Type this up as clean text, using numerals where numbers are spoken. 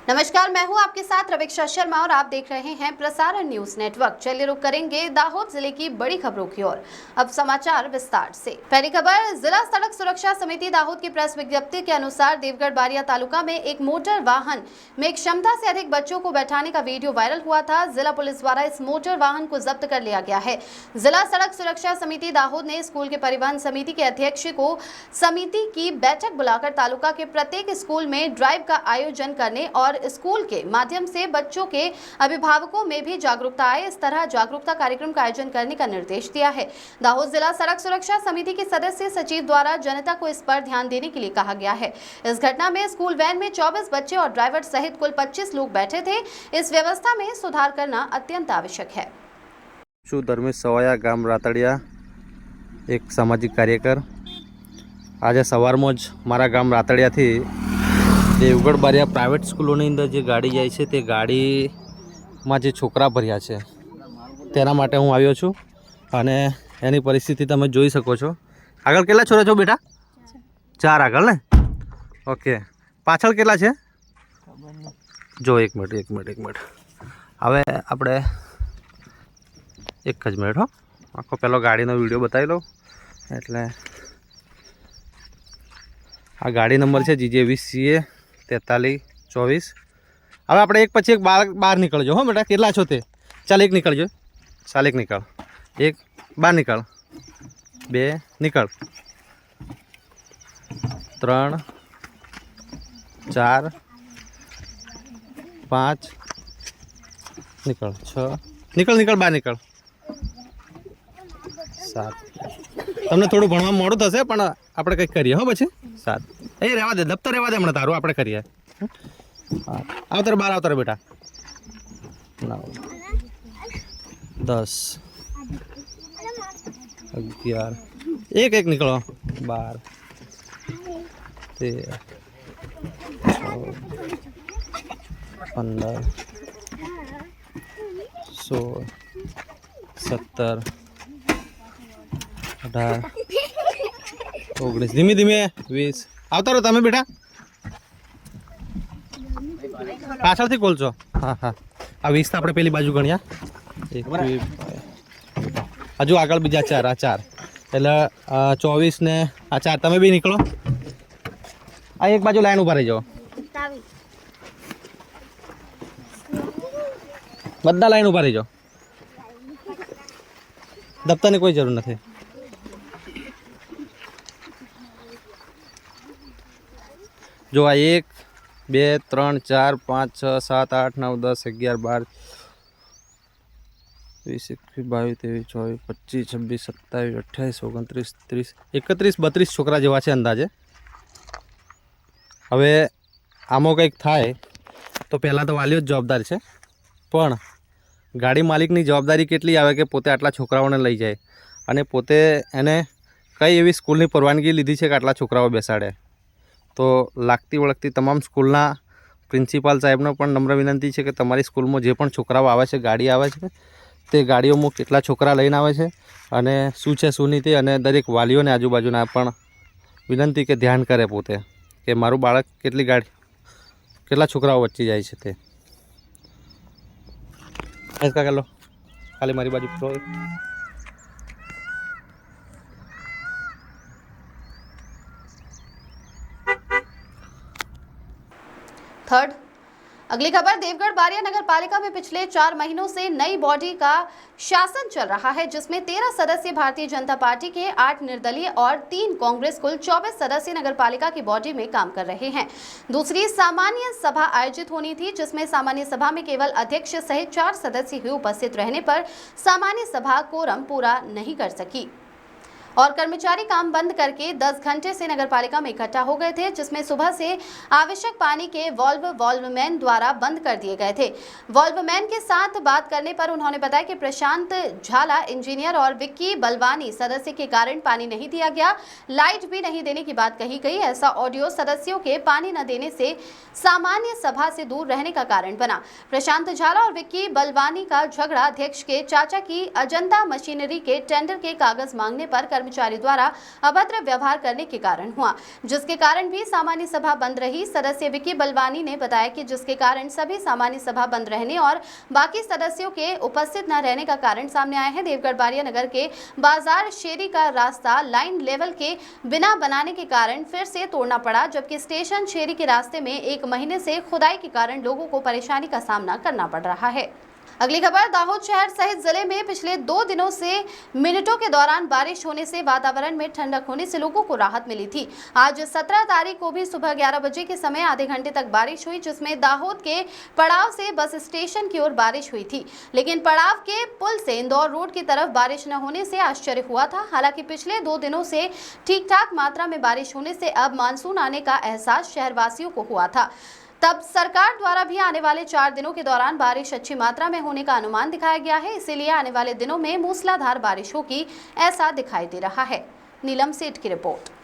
नमस्कार, मैं हूं आपके साथ रवीक्षा शर्मा और आप देख रहे हैं प्रसारण न्यूज नेटवर्क। चलिए रुक करेंगे दाहोद जिले की बड़ी खबरों की ओर। अब समाचार विस्तार से। पहली खबर, जिला सड़क सुरक्षा समिति दाहोद की प्रेस विज्ञप्ति के अनुसार देवगढ़ बारिया तालुका में एक मोटर वाहन में क्षमता से अधिक बच्चों को बैठाने का वीडियो वायरल हुआ था। जिला पुलिस द्वारा इस मोटर वाहन को जब्त कर लिया गया है। जिला सड़क सुरक्षा समिति दाहोद ने स्कूल के परिवहन समिति के अध्यक्ष को समिति की बैठक बुलाकर तालुका के प्रत्येक स्कूल में ड्राइव का आयोजन करने और स्कूल के माध्यम से बच्चों के अभिभावकों में भी जागरूकता आए, इस तरह जागरूकता कार्यक्रम का आयोजन करने का निर्देश दिया है। दाहोद जिला सड़क सुरक्षा समिति के सदस्य सचिव द्वारा जनता को इस पर ध्यान देने के लिए कहा गया है। इस घटना में स्कूल वैन में 24 बच्चे और ड्राइवर सहित कुल 25 लोग बैठे थे। इस व्यवस्था में सुधार करना अत्यंत आवश्यक है। धर्मेश सवाया गाम रातड़िया एक सामाजिक कार्यकर आज सवारमां ज मारा गाम रातड़िया थी देवगढ़ बारिया प्राइवेट स्कूलोनी अंदर जे गाड़ी जाय छे ते गाड़ीमां जे छोकरा भर्या छे तेना माटे हूँ आव्यो छुं अने एनी परिस्थिति तमे जोई शको छो। आगळ केटला छोरा छो बेटा? 4 आगळ ने? ओके, पाछळ केटला छे? जो एक मिनिट हवे आपणे एक ज मिनिट हो आखो पेलो गाड़ीनो विडियो बतावी लो। एटले आ गाड़ी नंबर है GJ20CA 4324। हवे आपणे एक पछी एक बार निकळजो हो बेटा। केटला छो ते? चाल एक निकळजो, चाल एक निकळ, एक बार निकळ, 2 निकळ, 3 4 5 निकळ, 6 निकळ, बार निकळ, 7। तमने थोड़ું ભણવા મોડું થશે પણ આપણે કંઈક કરીએ હો પછી 7 એ રહેવા દે, દફતર રહેવા દે, હમણાં તારું આપણે કરીએ। આવતર બાર આવતર બેટા, 9 10 11 એક એક નીકળો, 12 13 14 15 16 17 18 19 धीमे धीमे 20 आवता रहो तमे बेटा। पाछळथी खोलजो। हाँ हाँ आ 20 तो आपणे पेली बाजू गण्या। एक हजू आगळ बीजा 4 आ 4 એટલે 24 ने आ 4 तमे बी निकळो। आ एक बाजू लाइन उभा रही जाओ, बधा लाइन उभा रही जाओ। दफ्तर ने कोई जरूर नहीं। जो आ 1 2 3 4 5 6 7 8 9 10 11 12 20 21 22 23 24 25 26 27 28 29 30 31 32 छोकरा जेवा छे अंदाजे। हवे आमो कंईक थाय तो पहला तो वालीओ ज जवाबदार छे, पण गाड़ी मालिकनी जवाबदारी केटली आवे के पोते आटला छोकराओने लई जाए अने पोते एने कई एवी स्कूलनी परवानगी लीधी छे के आटला छोकराओ बेसाडे। तो लागती वळगती तमाम स्कूलना प्रिंसिपाल साहेबने पण नम्र विनंती है कि तमारी स्कूलमां जे पण छोकराओ आवे छे, गाड़ी आवे छे, ते गाड़ीओमां केटला छोकरा लईने आवे छे अने शुं छे शुं नहीं ते अने दरेक वालीओने आजूबाजूना पण विनंती के ध्यान करे पोते के मारुं बाळक केटली गाड़ी केटला छोकराओ वच्चे जाय छे ते। ऐसा कर लो खाली मारी बाजू फ्लो। थर्ड, अगली खबर, देवगढ़ बारिया नगर पालिका में पिछले 4 महीनों से नई बॉडी का शासन चल रहा है, जिसमें 13 सदस्य भारतीय जनता पार्टी के, 8 निर्दलीय और 3 कांग्रेस, कुल 24 सदस्य नगर पालिका की बॉडी में काम कर रहे हैं। दूसरी सामान्य सभा आयोजित होनी थी, जिसमें सामान्य सभा में केवल अध्यक्ष सहित 4 सदस्य ही उपस्थित रहने पर सामान्य सभा कोरम पूरा नहीं कर सकी और कर्मचारी काम बंद करके 10 घंटे से नगरपालिका में इकट्ठा हो गए थे, जिसमें सुबह से आवश्यक पानी के वॉल्वमैन द्वारा बंद कर दिए गए थे। वॉल्वमैन के साथ बात करने पर उन्होंने बताया कि प्रशांत झाला इंजीनियर और विक्की बलवानी सदस्य के कारण पानी नहीं दिया गया, लाइट भी नहीं देने की बात कही गई। ऐसा ऑडियो सदस्यों के पानी न देने से सामान्य सभा से दूर रहने का कारण बना। प्रशांत झाला और विक्की बलवानी का झगड़ा अध्यक्ष के चाचा की अजंता मशीनरी के टेंडर के कागज मांगने पर कर्मचारी द्वारा अभद्र व्यवहार करने के कारण हुआ, जिसके कारण भी सामान्य सभा बंद रही। सदस्य विकी बलवानी ने बताया कि जिसके कारण सभी सामान्य सभा बंद रहने और बाकी सदस्यों के उपस्थित न रहने का कारण सामने आए हैं। देवगढ़ बारिया नगर के बाजार शेरी का रास्ता लाइन लेवल के बिना बनाने के कारण फिर से तोड़ना पड़ा, जबकि स्टेशन शेरी के रास्ते में 1 महीने से खुदाई के कारण लोगों को परेशानी का सामना करना पड़ रहा है। अगली खबर, दाहोद शहर सहित जिले में पिछले 2 दिनों से मिनटों के दौरान बारिश होने से वातावरण में ठंडक होने से लोगों को राहत मिली थी। आज 17 तारीख को भी सुबह 11 बजे के समय आधे घंटे तक बारिश हुई, जिसमें दाहोद के पड़ाव से बस स्टेशन की ओर बारिश हुई थी, लेकिन पड़ाव के पुल से इंदौर रोड की तरफ बारिश न होने से आश्चर्य हुआ था। हालांकि पिछले 2 दिनों से ठीक ठाक मात्रा में बारिश होने से अब मानसून आने का एहसास शहरवासियों को हुआ था। तब सरकार द्वारा भी आने वाले 4 दिनों के दौरान बारिश अच्छी मात्रा में होने का अनुमान दिखाया गया है, इसीलिए आने वाले दिनों में मूसलाधार बारिश होगी, ऐसा दिखाई दे रहा है। नीलम सेठ की रिपोर्ट।